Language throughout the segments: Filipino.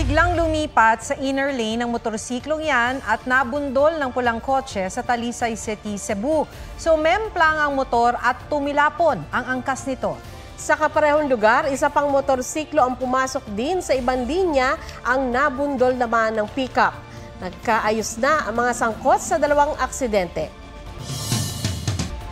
Biglang lumipat sa inner lane ng motorsiklong yan at nabundol ng pulang kotse sa Talisay City, Cebu. So memplang ang motor at tumilapon ang angkas nito. Sa kaparehong lugar, isa pang motorsiklo ang pumasok din sa ibang linya ang nabundol naman ng pickup. Nagkaayos na ang mga sangkot sa dalawang aksidente.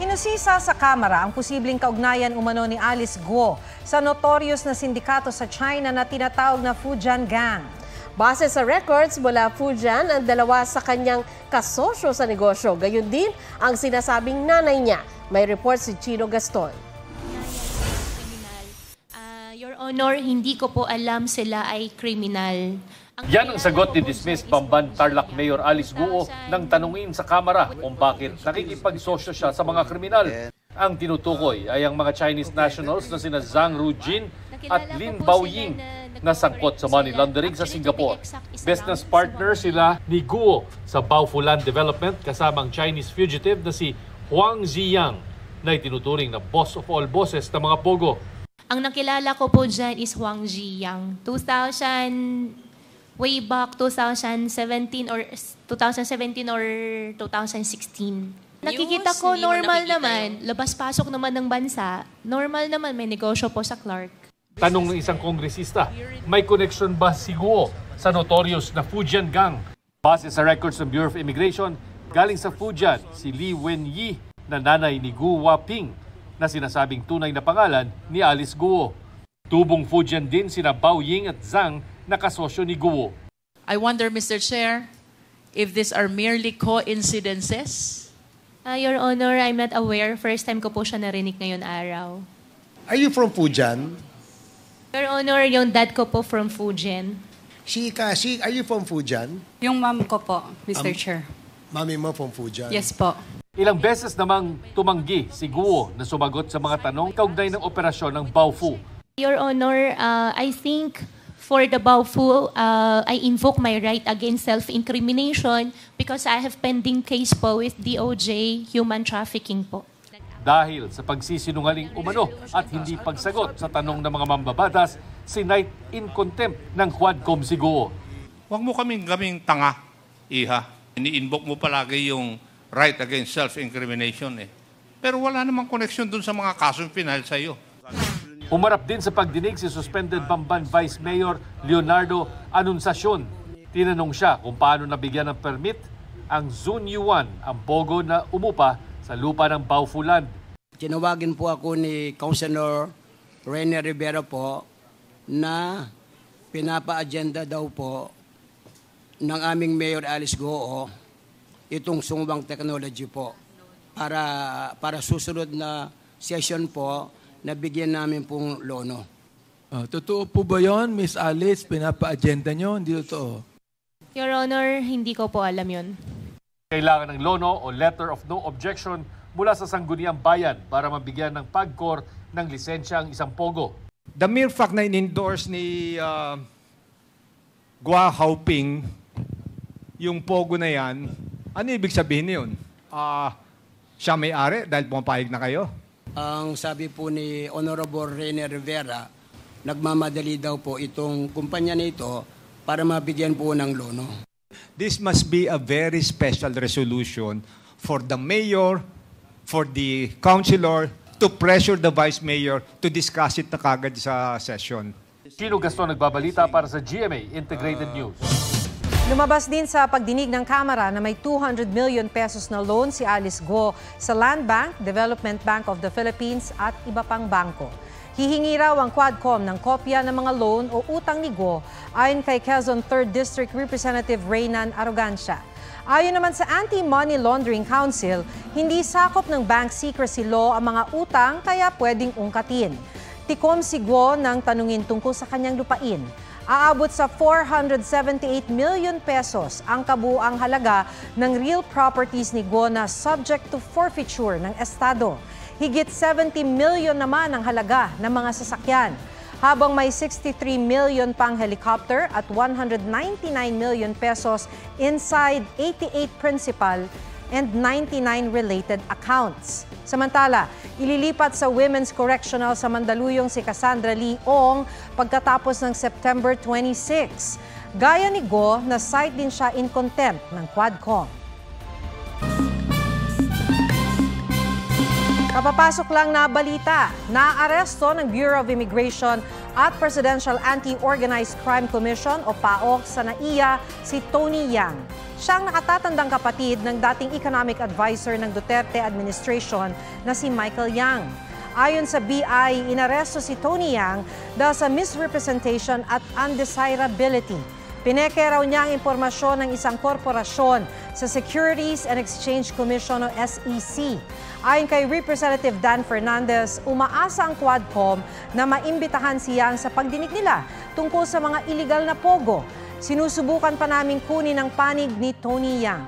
Hinusisa sa Kamara ang posibleng kaugnayan umano ni Alice Guo sa notorious na sindikato sa China na tinatawag na Fujian Gang. Base sa records mula Fujian, ang dalawa sa kanyang kasosyo sa negosyo. Gayon din ang sinasabing nanay niya. May report si Chino Gaston. Your Honor, hindi ko po alam sila ay kriminal. Yan ang sagot ni dismissed Bamban Tarlac Mayor Alice Guo nang tanungin sa Kamara kung bakit nakikipagsosyo siya sa mga kriminal. Ang tinutukoy ay ang mga Chinese nationals na sina Zhang Rujin at Lin Baoying na sangkot sa money laundering sa Singapore. Business partner sila ni Guo sa Baofu Land Development kasamang Chinese fugitive na si Huang Ziyang na itinuturing na boss of all bosses ng mga pogo. Ang nakilala ko po dyan is Huang Ziyang. Way back 2017 or 2016. Nakikita ko normal naman, labas-pasok naman ng bansa, normal naman may negosyo po sa Clark. Tanong ng isang kongresista, may connection ba si Guo sa notorious na Fujian Gang? Base sa records ng Bureau of Immigration, galing sa Fujian si Li Wenyi na nanay ni Guo Waping na sinasabing tunay na pangalan ni Alice Guo. Tubong Fujian din sina Baoying at Zhang na kasosyo ni Guo. I wonder, Mr. Chair, if these are merely coincidences? Your Honor, I'm not aware. First time ko po siya narinig ngayon araw. Are you from Fujian? Your Honor, yung dad ko po from Fujian. Are you from Fujian? Yung mom ko po, Mr. Chair. Mami mo from Fujian? Yes po. Ilang beses namang tumanggi si Guo na sumagot sa mga tanong kaugnay ng operasyon ng Baofu. Your Honor, I think for the Baofu, I invoke my right against self-incrimination because I have pending case po with DOJ human trafficking po. Dahil sa pagsisinungaling umano at hindi pagsagot sa tanong ng mga mambabatas, sinight in contempt ng Quadcom si Guo. Huwag mo kaming tanga, iha. Ini-invoke mo palagi yung right against self-incrimination eh. Pero wala namang connection dun sa mga kasong pinahal sa iyo. Umarap din sa pagdinig si suspended Bamban Vice Mayor Leonardo Anunciacion. Tinanong siya kung paano nabigyan ng permit ang Zun Yuan, ang pogo na umupa sa lupa ng Baofu Land. Tinawagin po ako ni Councilor Rene Rivera po na pinapa-agenda daw po ng aming Mayor Alice Guo itong sungwang technology po para susunod na session po na bigyan namin pong lono. Totoo po ba yun, Miss Alice? Pinapa-agenda nyo? Hindi totoo. Your Honor, hindi ko po alam yun. Kailangan ng lono o letter of no objection mula sa Sangguniang Bayan para mabigyan ng PAGCOR ng lisensya ang isang pogo. The mere fact na in-endorse ni Guo Haoping yung pogo na yan, ano ibig sabihin yun? Siya may-ari dahil pumapayag na kayo? Ang sabi po ni Honorable Rene Rivera, nagmamadali daw po itong kumpanya nito para mabigyan po ng lono. This must be a very special resolution for the mayor, for the councilor, to pressure the vice mayor to discuss it na kagad sa session. Chino Gaston nagbabalita para sa GMA Integrated News. Lumabas din sa pagdinig ng Kamara na may 200 million pesos na loan si Alice Guo sa Land Bank, Development Bank of the Philippines at iba pang bangko. Hihingi raw ang Quadcom ng kopya ng mga loan o utang ni Guo ayon kay Quezon 3rd District Representative Reynan Arrogancia. Ayon naman sa Anti-Money Laundering Council, hindi sakop ng bank secrecy law ang mga utang kaya pwedeng ungkatin. Tikom si Guo ng tanungin tungkol sa kanyang lupain. Aabot sa 478 million pesos ang kabuuang halaga ng real properties ni Guo na subject to forfeiture ng Estado. Higit 70 million naman ang halaga ng mga sasakyan, habang may 63 million pang helicopter at 199 million pesos inside 88 principal and 99 related accounts. Samantala, ililipat sa Women's Correctional sa Mandaluyong si Cassandra Lee Ong pagkatapos ng September 26. Gaya ni Go, na cite din siya in contempt ng Quadcom. Kapapasok lang na balita, naaresto ng Bureau of Immigration at Presidential Anti-Organized Crime Commission o PAOK sa NAIA si Tony Yang. Siyang nakatatandang kapatid ng dating economic advisor ng Duterte administration na si Michael Yang. Ayon sa BI, inaresto si Tony Yang dahil sa misrepresentation at undesirability. Pineke raw niya ang impormasyon ng isang korporasyon sa Securities and Exchange Commission o SEC. Ayon kay Representative Dan Fernandez, umaasa ang Quadcom na maimbitahan si Yang sa pagdinig nila tungkol sa mga iligal na pogo. Sinusubukan pa naming kunin ang panig ni Tony Yang.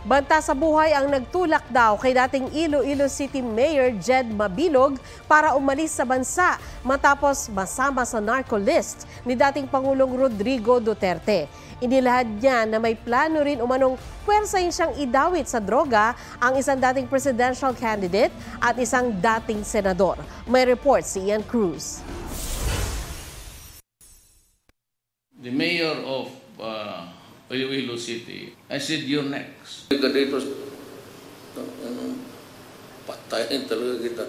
Banta sa buhay ang nagtulak daw kay dating Iloilo City Mayor Jed Mabilog para umalis sa bansa matapos masama sa narco list ni dating Pangulong Rodrigo Duterte. Inilahad niya na may plano rin umanong puwersahin siyang idawit sa droga ang isang dating presidential candidate at isang dating senador. May report si Ian Cruz. The mayor of Iloilo City, I said, you're next. Patayin talaga kita.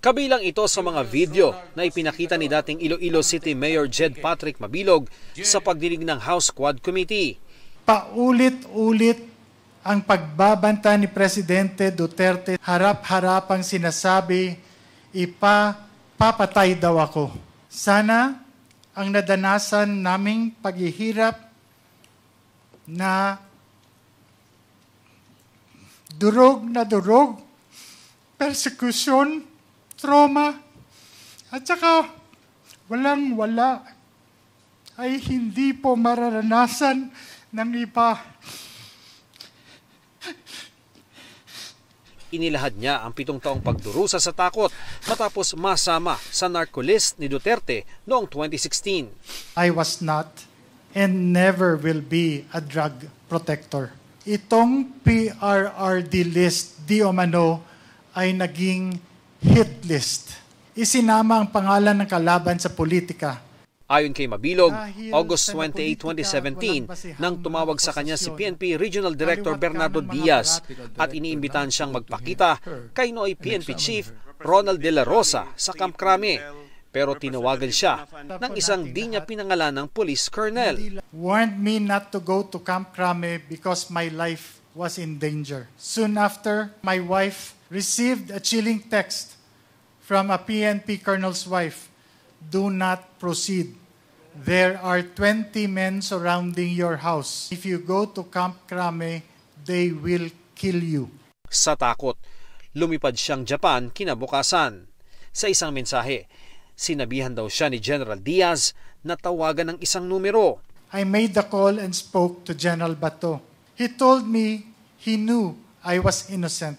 Kabilang ito sa mga video na ipinakita ni dating Iloilo City Mayor Jed Patrick Mabilog sa pagdinig ng House Quad Committee. Paulit-ulit ang pagbabanta ni Presidente Duterte, harap-harapang sinasabi, papatay daw ako. Sana ang nadanasan naming paghihirap na durog, persecution, trauma, at saka walang-wala ay hindi po mararanasan ng iba. Inilahad niya ang 7 taong pagdurusa sa takot matapos masama sa narco-list ni Duterte noong 2016. I was not and never will be a drug protector. Itong PRRD list di umano ay naging hit list. Isinama ang pangalan ng kalaban sa politika. Ayon kay Mabilog, August 28, 2017, nang tumawag sa kanya si PNP Regional Director Bernardo Diaz at iniimbitahan siyang magpakita kay Noy PNP Chief Ronald De La Rosa sa Camp Crame. Pero tinawagan siya ng isang di niya pinangalanang police colonel. Warned me not to go to Camp Crame because my life was in danger. Soon after, my wife received a chilling text from a PNP colonel's wife. Do not proceed. There are 20 men surrounding your house. If you go to Camp Crame, they will kill you. Sa takot, lumipad siyang Japan kinabukasan. Sa isang mensahe, sinabihan daw siya ni General Diaz na tawagan ng isang numero. I made the call and spoke to General Bato. He told me he knew I was innocent,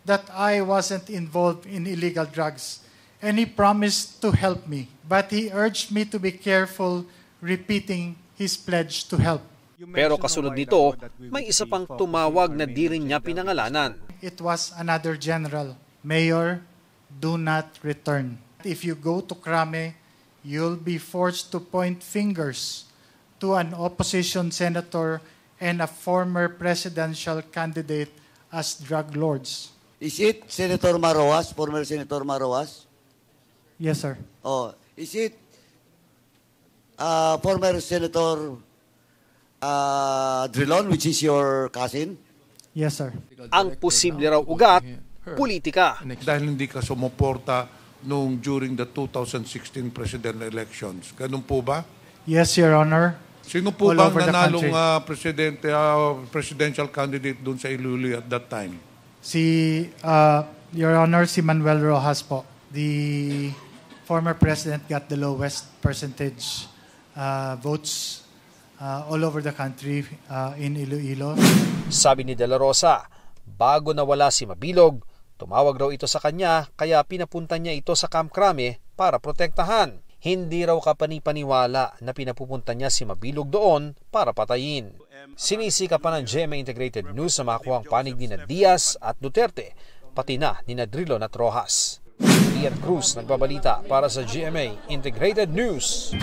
that I wasn't involved in illegal drugs, and he promised to help me. But he urged me to be careful, repeating his pledge to help. Pero kasunod nito, may isa pang tumawag na di rin niya pinangalanan. It was another general. Mayor, do not return. If you go to Crame, you'll be forced to point fingers to an opposition senator and a former presidential candidate as drug lords. Is it Senator Maroas, former Senator Maroas? Yes, sir. Oh, is it former Senator Drilon, which is your cousin? Yes, sir. Ang posible raw ugat, politika. Dahil hindi ka sumuporta during the 2016 presidential elections. Ganun po ba? Yes, Your Honor. Sino po ba ang nanalong presidential candidate doon sa Iloilo at that time? Your Honor, si Manuel Rojas po. The former president got the lowest percentage votes all over the country in Iloilo. Sabi ni De La Rosa, bago nawala si Mabilog, tumawag raw ito sa kanya kaya pinapunta niya ito sa Camp Crame para protektahan. Hindi raw kapani-paniwala na pinapupunta niya si Mabilog doon para patayin. Sinisika pa ng GMA Integrated News na makuha ang panig ni Diaz at Duterte, pati na ni Drilon at Rojas. Ian Cruz nagbabalita para sa GMA Integrated News.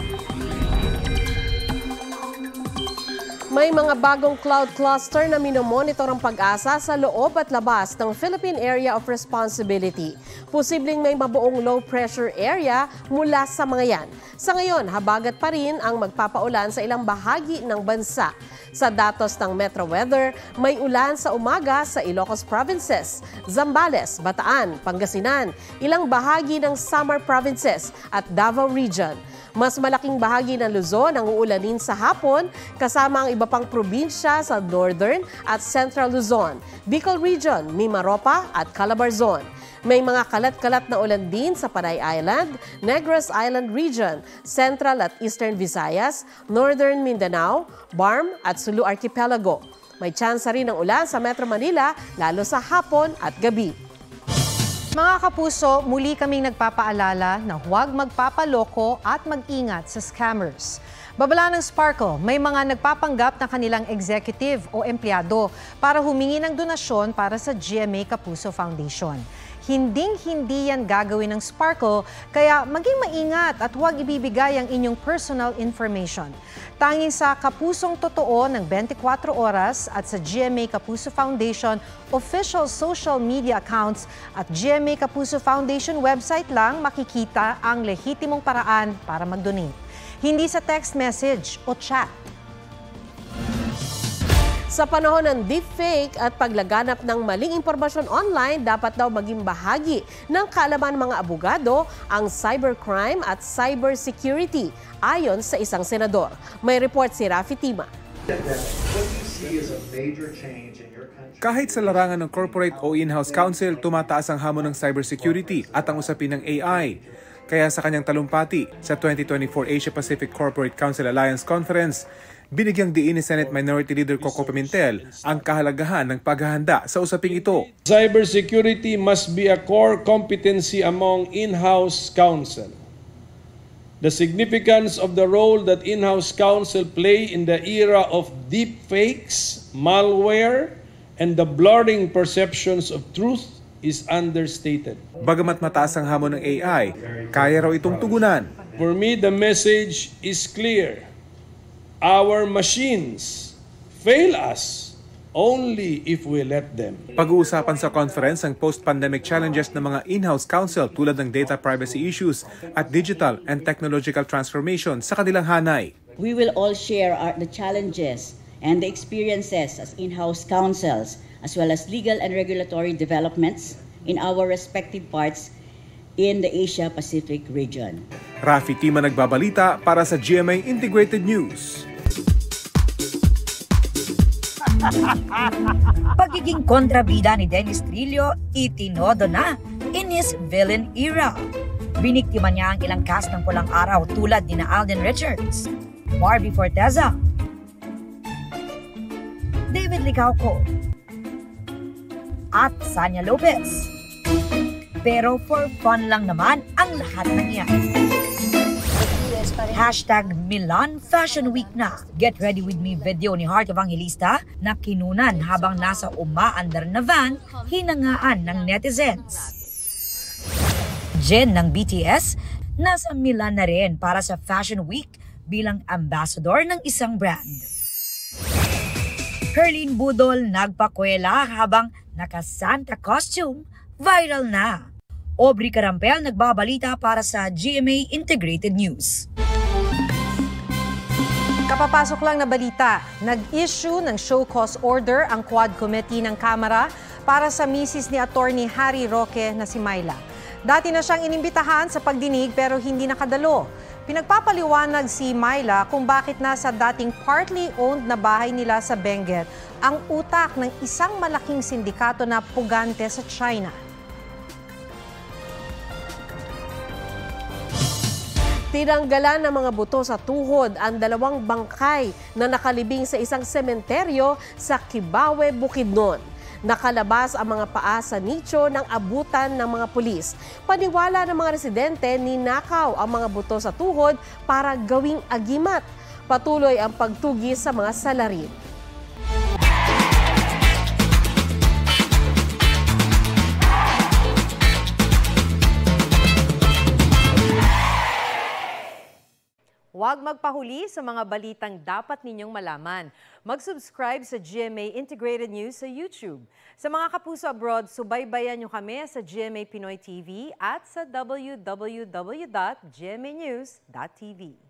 May mga bagong cloud cluster na minomonitor ang pag-asa sa loob at labas ng Philippine Area of Responsibility. Posibleng may mabuong low pressure area mula sa mga yan. Sa ngayon, habagat pa rin ang magpapaulan sa ilang bahagi ng bansa. Sa datos ng Metro Weather, may ulan sa umaga sa Ilocos Provinces, Zambales, Bataan, Pangasinan, ilang bahagi ng Samar Provinces at Davao Region. Mas malaking bahagi ng Luzon ang uulanin sa hapon kasama ang iba pang probinsya sa Northern at Central Luzon, Bicol Region, Mimaropa at Calabarzon. May mga kalat-kalat na ulan din sa Panay Island, Negros Island Region, Central at Eastern Visayas, Northern Mindanao, Barm at Sulu Archipelago. May tsansa rin ng ulan sa Metro Manila lalo sa hapon at gabi. Mga kapuso, muli kaming nagpapaalala na huwag magpapaloko at mag-ingat sa scammers. Babala ng Sparkle, may mga nagpapanggap na kanilang executive o empleyado para humingi ng donasyon para sa GMA Kapuso Foundation. Hinding-hindi yan gagawin ng Sparkle, kaya maging maingat at huwag ibibigay ang inyong personal information. Tanging sa Kapusong Totoo ng 24 Oras at sa GMA Kapuso Foundation official social media accounts at GMA Kapuso Foundation website lang makikita ang lehitimong paraan para mag-donate. Hindi sa text message o chat. Sa panahon ng deepfake at paglaganap ng maling impormasyon online, dapat daw maging bahagi ng kaalaman ng mga abogado ang cybercrime at cybersecurity, ayon sa isang senador. May report si Rafi Tima. Kahit sa larangan ng corporate o in-house counsel, tumataas ang hamon ng cybersecurity at ang usapin ng AI. Kaya sa kanyang talumpati sa 2024 Asia-Pacific Corporate Council Alliance Conference, binigyang diin ni Senate Minority Leader Coco Pimentel ang kahalagahan ng paghahanda sa usaping ito. Cybersecurity must be a core competency among in-house counsel. The significance of the role that in-house counsel play in the era of deepfakes, malware, and the blurring perceptions of truth is understated. Bagamat mataas ang hamon ng AI, kaya raw itong tugunan. For me, the message is clear. Our machines fail us only if we let them. Pag-uusapan sa conference ang post-pandemic challenges ng mga in-house counsel tulad ng data privacy issues at digital and technological transformation sa kanilang hanay. We will all share the challenges and the experiences as in-house counsels as well as legal and regulatory developments in our respective parts in the Asia-Pacific region. Rafi Tima nagbabalita para sa GMA Integrated News. Pagiging kontrabida ni Dennis Trillo itinodo na in his villain era. Biniktima niya ang ilang cast ng Pulang Araw tulad ni Alden Richards, Barbie Forteza, David Licauco, at Sanya Lopez. Pero for fun lang naman ang lahat ng yan. #Milan Fashion Week na. Get ready with me video ni Heart Evangelista na kinunan habang nasa umaandar na van, hinangaan ng netizens. Jen ng BTS, nasa Milan na rin para sa Fashion Week bilang ambassador ng isang brand. Herlene Budol nagpakwela habang naka-Santa costume, viral na. Aubrey Carampel nagbabalita para sa GMA Integrated News. Kapapasok lang na balita, nag-issue ng show cause order ang Quad Committee ng Kamara para sa misis ni Attorney Harry Roque na si Myla. Dati na siyang inimbitahan sa pagdinig pero hindi nakadalo. Pinagpapaliwanag si Myla kung bakit nasa dating partly owned na bahay nila sa Benguet ang utak ng isang malaking sindikato na pugante sa China. Tinanggalan ng mga buto sa tuhod ang 2 bangkay na nakalibing sa isang sementeryo sa Kibawe, Bukidnon. Nakalabas ang mga paa sa nicho ng abutan ng mga pulis. Paniwala ng mga residente, ninakaw ang mga buto sa tuhod para gawing agimat. Patuloy ang pagtugis sa mga salarin. Huwag magpahuli sa mga balitang dapat ninyong malaman. Mag-subscribe sa GMA Integrated News sa YouTube. Sa mga kapuso abroad, subaybayan nyo kami sa GMA Pinoy TV at sa www.gmanews.tv.